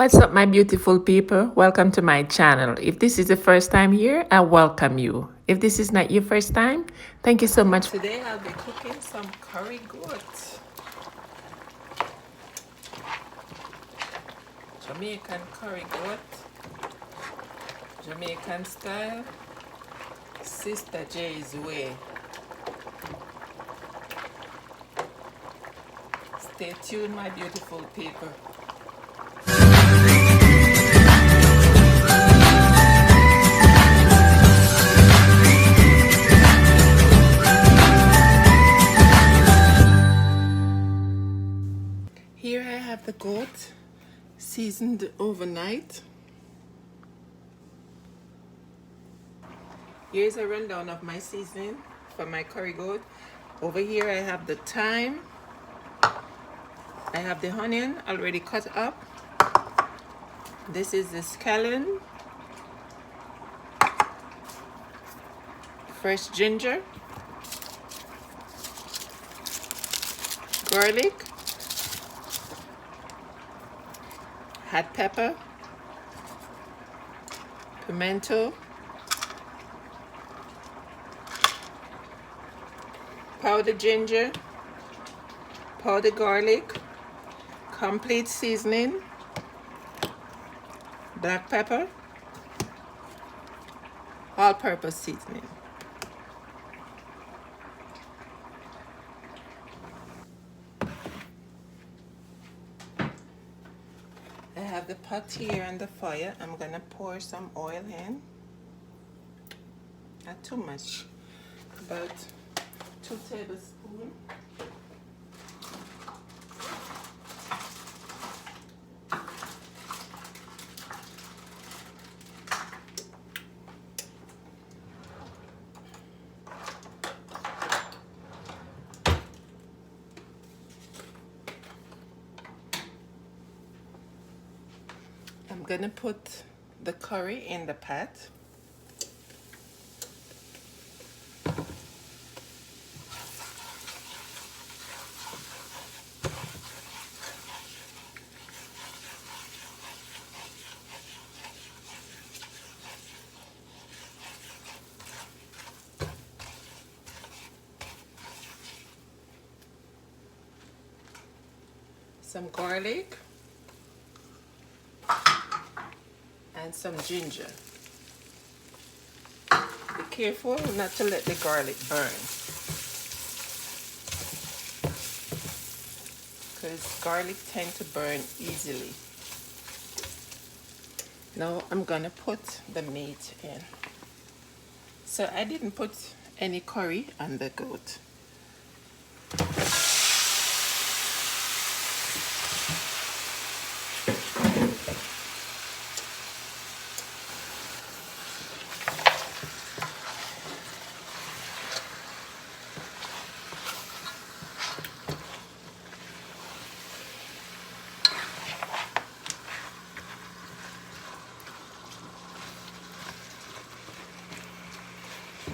What's up, my beautiful people? Welcome to my channel. If this is the first time here, I welcome you. If this is not your first time, thank you so much. Today I'll be cooking some curry goat. Jamaican curry goat. Jamaican style. Sister J's way. Stay tuned, my beautiful people. Here I have the goat seasoned overnight. Here's a rundown of my seasoning for my curry goat. Over here I have the thyme. I have the onion already cut up. This is the scallion. Fresh ginger. Garlic. Hot pepper. Pimento. Powdered ginger. Powdered garlic. Complete seasoning. Black pepper. All-purpose seasoning. I have the pot here on the fire. I'm gonna pour some oil in. Not too much, about 2 tablespoons. I'm gonna put the curry in the pot. Some garlic. And some ginger. Be careful not to let the garlic burn, because garlic tend to burn easily. Now I'm gonna put the meat in. So I didn't put any curry on the goat.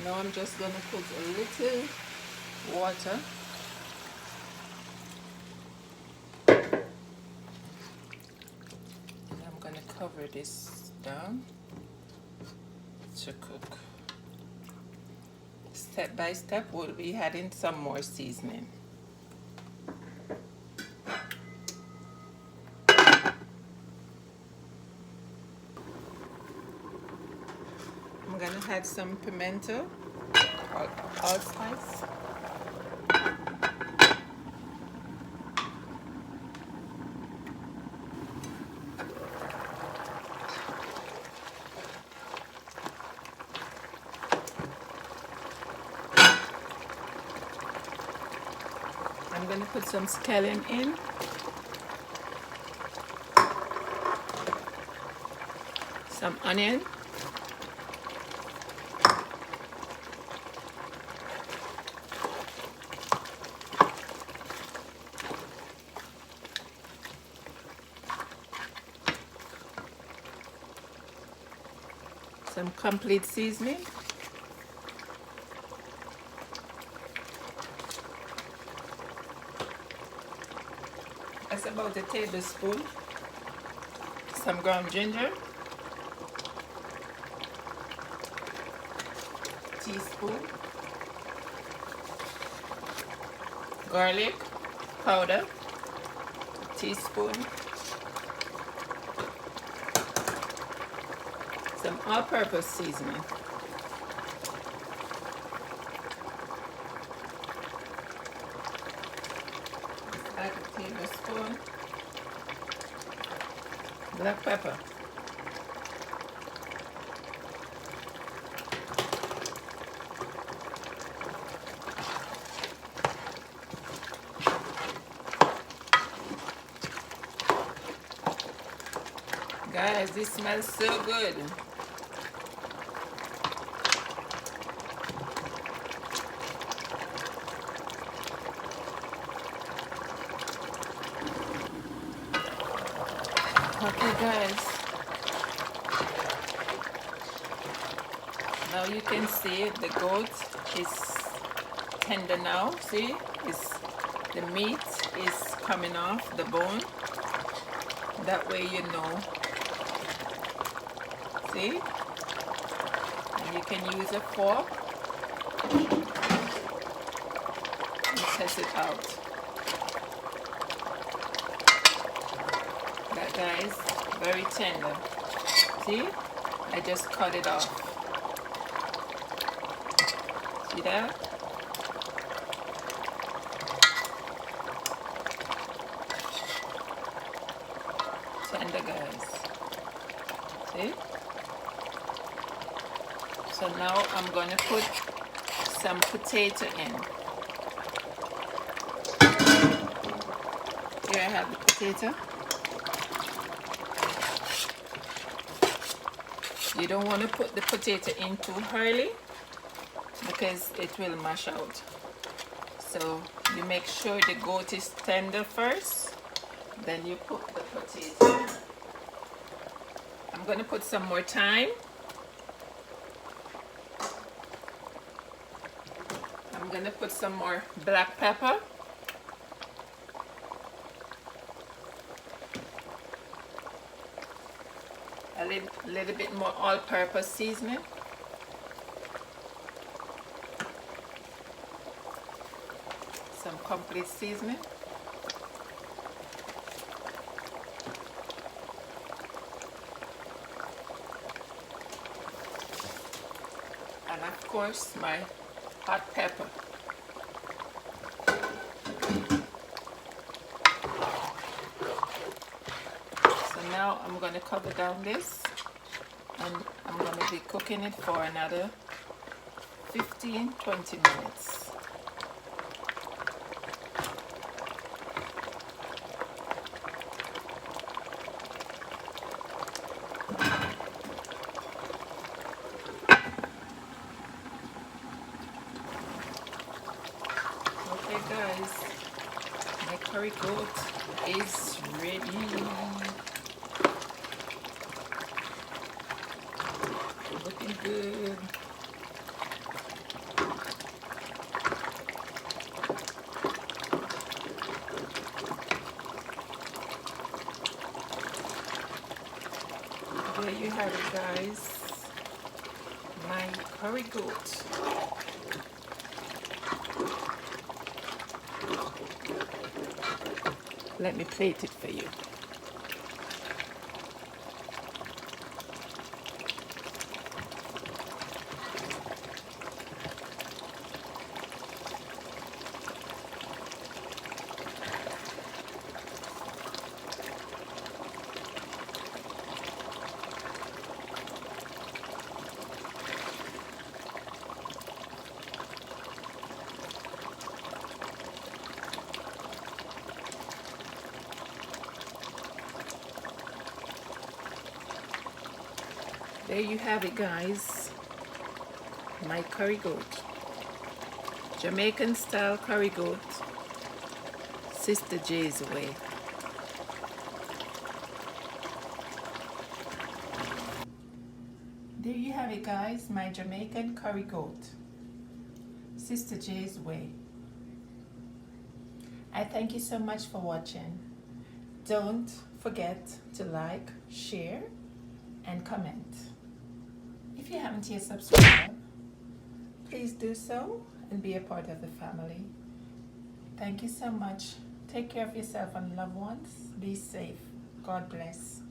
Now I'm just gonna put a little water. And I'm gonna cover this down to cook. Step by step, we'll be adding some more seasoning. I'm gonna add some pimento, allspice. I'm gonna put some scallion in. Some onion. Some complete seasoning. That's about a tablespoon. some ground ginger, teaspoon, garlic powder, teaspoon, some all-purpose seasoning, like a tablespoon, black pepper, guys, this smells so good. Okay guys, now you can see the goat is tender now. See, the meat is coming off the bone. That way you know. See, and you can use a fork and test it out. That guys, very tender. See, I just cut it off. See that? Tender guys. See? So now I'm going to put some potato in. Here I have the potato. You don't want to put the potato in too early because it will mash out. So you make sure the goat is tender first, then you put the potato. I'm going to put some more thyme. I'm going to put some more black pepper. A little bit more all-purpose seasoning. Some complete seasoning. And of course my hot pepper. So now I'm going to cover down this and I'm going to be cooking it for another 15-20 minutes. Okay guys, my curry goat is ready. Looking good. There you have it guys, my curry goat. Let me plate it for you. There you have it guys, my curry goat, Jamaican style curry goat, Sister J's way. There you have it guys, my Jamaican curry goat, Sister J's way. I thank you so much for watching. Don't forget to like, share, and comment. If you haven't yet subscribed, please do so and be a part of the family. Thank you so much. Take care of yourself and loved ones. Be safe. God bless.